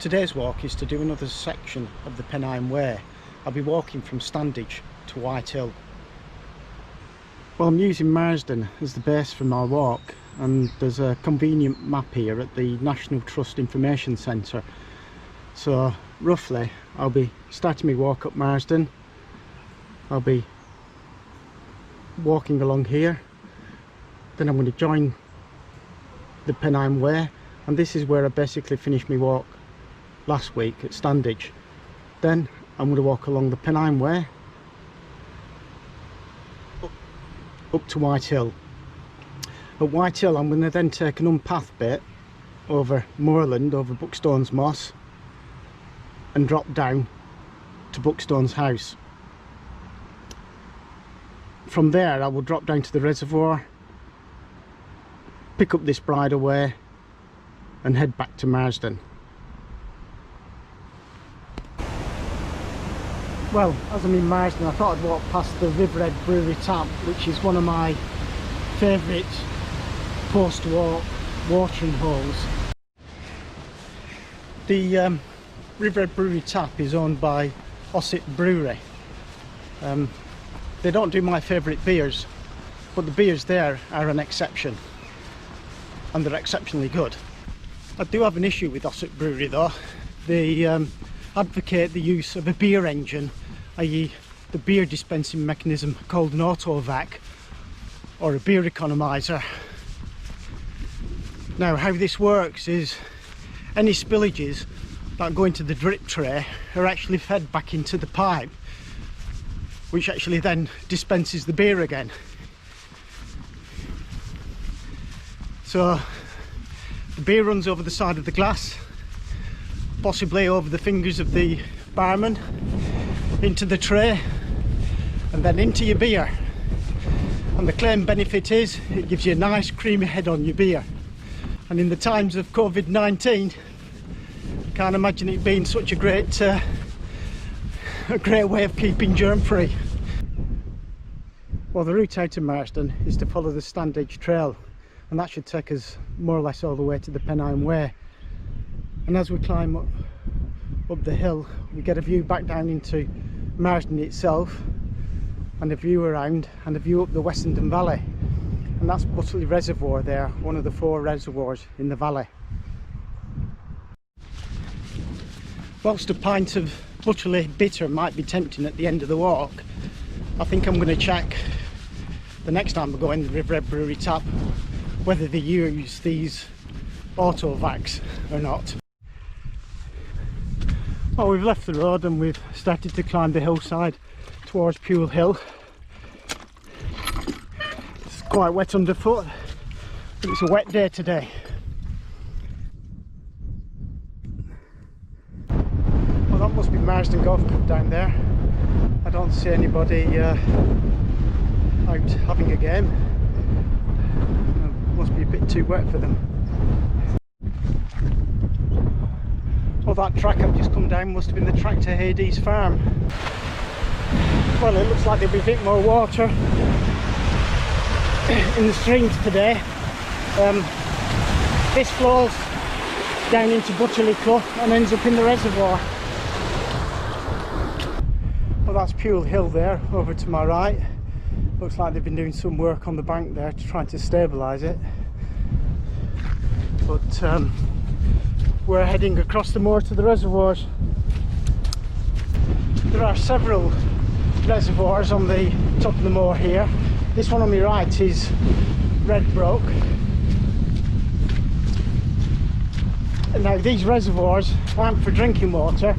Today's walk is to do another section of the Pennine Way. I'll be walking from Standedge to White Hill. Well, I'm using Marsden as the base for my walk, and there's a convenient map here at the National Trust Information Centre. So roughly I'll be starting my walk up Marsden. I'll be walking along here, then I'm going to join the Pennine Way, and this is where I basically finished my walk last week at Standedge. Then I'm going to walk along the Pennine Way up to White Hill. At White Hill I'm going to then take an unpath bit over moorland, over Buckstones Moss, and drop down to Buckstones house. From there I will drop down to the reservoir, pick up this bridleway and head back to Marsden. Well, as I'm in Marsden, I thought I'd walk past the River Brewery Tap, which is one of my favourite post-walk watering holes. The River Brewery Tap is owned by Ossett Brewery. They don't do my favourite beers, but the beers there are an exception, and they're exceptionally good. I do have an issue with Ossett Brewery though. They advocate the use of a beer engine, i.e. the beer dispensing mechanism called an autovac or a beer economiser. Now how this works is any spillages that go into the drip tray are actually fed back into the pipe, which actually then dispenses the beer again. So the beer runs over the side of the glass, possibly over the fingers of the barman, into the tray and then into your beer. And the claim benefit is it gives you a nice creamy head on your beer. And in the times of COVID-19, I can't imagine it being such a great way of keeping germ free. Well, the route out to Marsden is to follow the Standedge Trail, and that should take us more or less all the way to the Pennine Way. And as we climb up the hill, we get a view back down into Marsden itself, and a view around, and a view up the Westenden Valley. And that's Butterley Reservoir there, one of the 4 reservoirs in the valley. Whilst a pint of Butterley bitter might be tempting at the end of the walk, I think I'm going to check the next time I go in the River Brewery Tap whether they use these autovacs or not. Well, we've left the road and we've started to climb the hillside towards Pule Hill. It's quite wet underfoot, but it's a wet day today. Well, that must be Marsden Golf Club down there. I don't see anybody out having a game. It must be a bit too wet for them. Well, that track I've just come down must have been the track to Hades Farm. Well, it looks like there'll be a bit more water in the streams today. This flows down into Butterley Clough and ends up in the reservoir. Well, that's Pule Hill there, over to my right. Looks like they've been doing some work on the bank there to try to stabilise it. But we're heading across the moor to the reservoirs. There are several reservoirs on the top of the moor here. This one on my right is Redbrook. Now these reservoirs aren't for drinking water,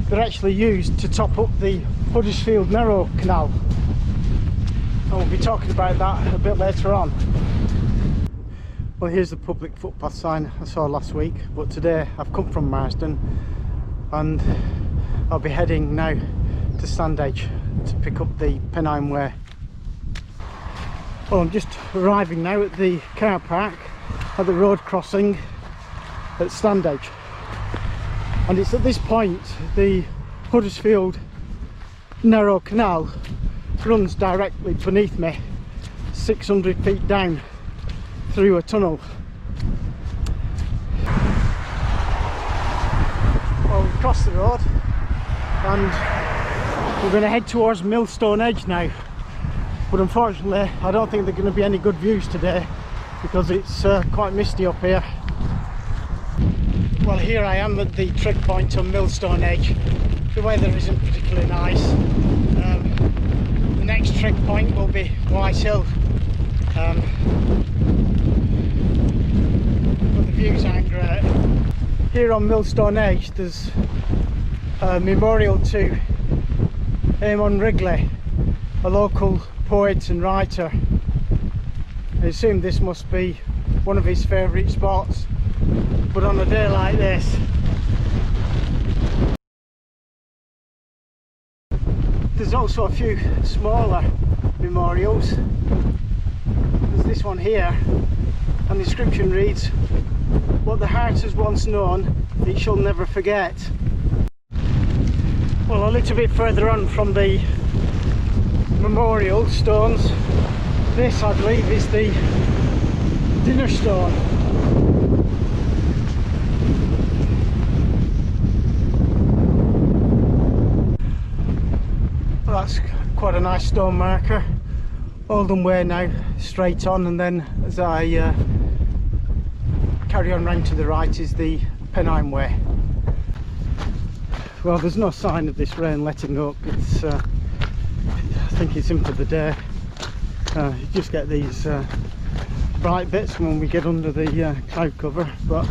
they're actually used to top up the Huddersfield Narrow Canal. And we'll be talking about that a bit later on. Well, here's the public footpath sign I saw last week, but today I've come from Marsden and I'll be heading now to Standedge to pick up the Pennine Way. Well, I'm just arriving now at the car park at the road crossing at Standedge, and it's at this point the Huddersfield Narrow Canal runs directly beneath me, 600 feet down through a tunnel. Well, we've crossed the road and we're going to head towards Millstone Edge now, but unfortunately I don't think there are going to be any good views today because it's quite misty up here. Well, here I am at the trig point on Millstone Edge. The weather isn't particularly nice. The next trig point will be White Hill, but the views aren't great. Here on Millstone Edge there's a memorial to Eamon Wrigley, a local poet and writer. I assume this must be one of his favourite spots, but on a day like this there's also a few smaller memorials. There's this one here, and the inscription reads, "What the heart has once known, it shall never forget." Well, a little bit further on from the memorial stones, this I believe is the dinner stone. Well, that's quite a nice stone marker. Oldham Way now, straight on, and then as I carry on round to the right is the Pennine Way. Well, there's no sign of this rain letting up. It's I think it's in for the day. You just get these bright bits when we get under the cloud cover, but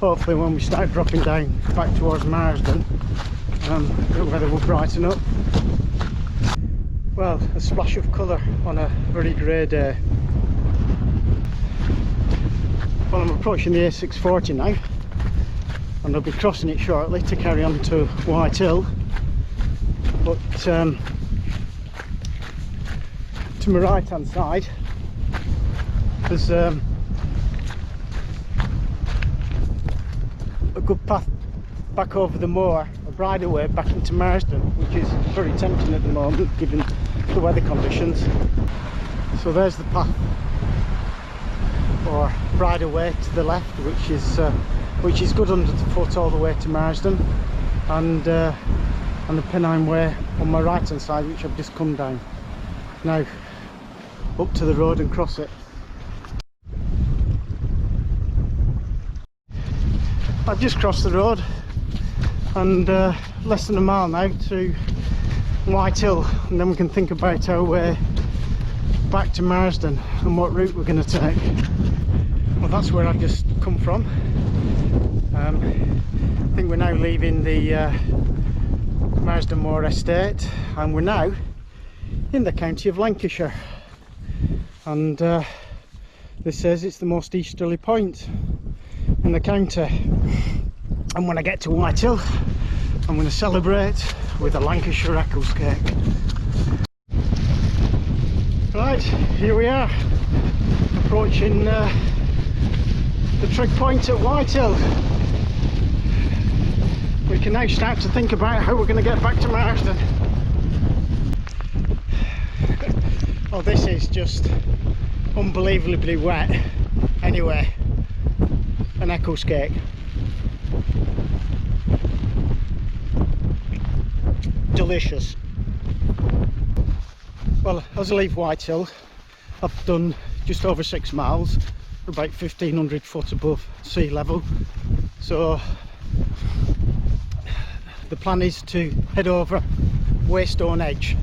hopefully when we start dropping down back towards Marsden, the weather will brighten up. Well, a splash of colour on a very grey day. Well, I'm approaching the A640 now, and I'll be crossing it shortly to carry on to White Hill, but to my right hand side there's a good path back over the moor, a bridleway back into Marsden, which is very tempting at the moment given the weather conditions. So there's the path, or bridleway to the left, which is good under the foot all the way to Marsden, and the Pennine Way on my right hand side, which I've just come down. Now up to the road and cross it. I've just crossed the road, and less than a mile now to White Hill, and then we can think about our way back to Marsden and what route we're going to take. Well, that's where I've just come from. I think we're now leaving the Marsden Moor Estate, and we're now in the county of Lancashire, and this says it's the most easterly point in the county. And when I get to White Hill, I'm going to celebrate with a Lancashire Eccles cake. Right, here we are, approaching the trig point at White Hill. We can now start to think about how we're going to get back to Marsden. Oh, this is just unbelievably wet. Anyway, an Eccles cake. Delicious. Well, as I leave White Hill, I've done just over 6 miles, about 1500 foot above sea level. So the plan is to head over Waystone Edge.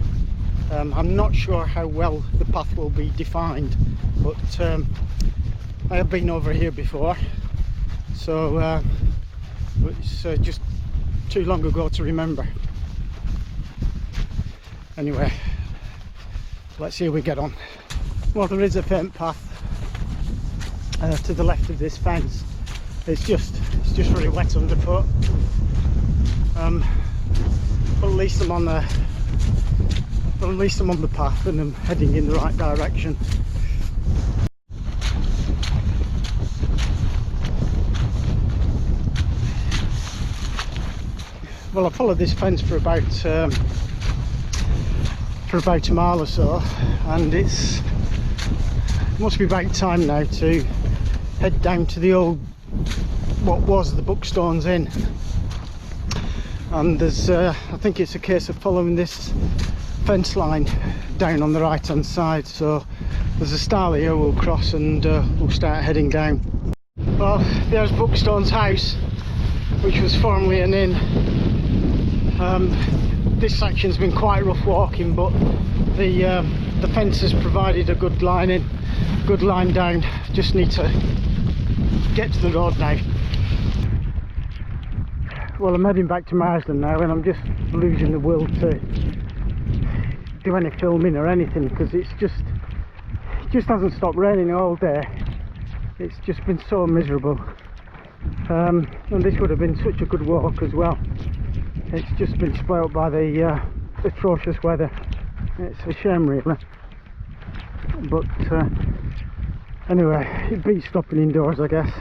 I'm not sure how well the path will be defined, but I have been over here before, so it's just too long ago to remember. Anyway, let's see how we get on. Well, there is a faint path to the left of this fence. It's just really wet underfoot. But at least I'm on the path, and I'm heading in the right direction. Well, I followed this fence for about a mile or so, and it must be about time now to head down to the old, what was the Buckstones Inn. and there's I think it's a case of following this fence line down on the right hand side. So there's a stile here we'll cross, and we'll start heading down. Well, there's Buckstones house, which was formerly an inn. This section's been quite rough walking, but the fence has provided a good line in, good line down. Just need to get to the road now. Well, I'm heading back to Marsden now, and I'm just losing the will to do any filming or anything, because it just hasn't stopped raining all day. It's just been so miserable, and this would have been such a good walk as well. It's just been spoilt by the atrocious weather. It's a shame really, but anyway, it beats stopping indoors, I guess.